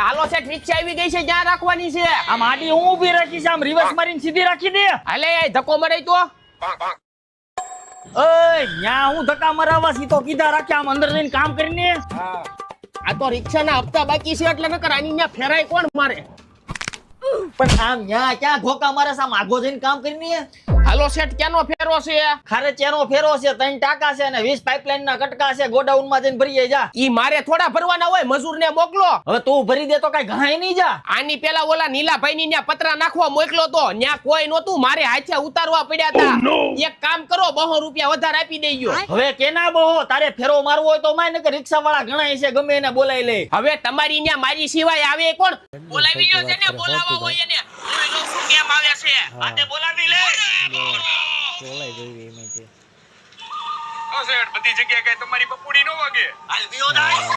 હાલો set રિક્ષા આવી ગઈ છે, જ્યાં રાખવાની છે. આમ આડી હું ઊભી રાખીશ, આમ રિવર્સ મારીને સીધી રાખી દે. હાલે ધક્કો મરાય તો. ઓય ન્યા હું ધક્કા મરાવા સીધો કીધા રાખ્યા, આમ અંદર જઈને કામ કરીને. આ તો રિક્ષાના હપ્તા બાકી છે એટલે નકર આની ન્યા ફેરાય કોણ મારે. પણ આમ ન્યા ક્યાં ધોકા મારે, આમ આગો જઈને કામ કરીને. હાલો સેટ ક્યાંનો ફેરો છે? ખારે ચેનો ફેરો છે, 3 ટાંકા છે અને 20 પાઇપલાઇન ના કટકા છે. ગોડાઉન માં જઈને ભરીએ જા. ઈ મારે થોડા ભરવાના હોય, મજૂરને મોકલો. હવે તું ભરી દે તો કઈ ઘાય નહીં જા. આની પેલા ઓલા નીલાભાઈ ની ન્યા પતરા નાખવા મોકલો તો ન્યા કોઈ નહોતું, મારે હાથે ઉતારવા પડ્યા હતા. એક કામ કરો, 200 રૂપિયા વધારે આપી દેજો. હવે કેના બહો, તારે ફેરો મારવો હોય તો માય, નકર રિક્ષા વાળા ઘણા છે, ગમે એને બોલાવી લે. હવે તમારી ન્યા મારી સિવાય આવે કોણ? બોલાવી લ્યો, જેને બોલાવવા હોય એને. હું લો શું કેમ આવે છે, આતે બોલાવી લે. બધી જગ્યાએ કઈ તમારી પપુડી ન વાગે. હાલ વિયો ના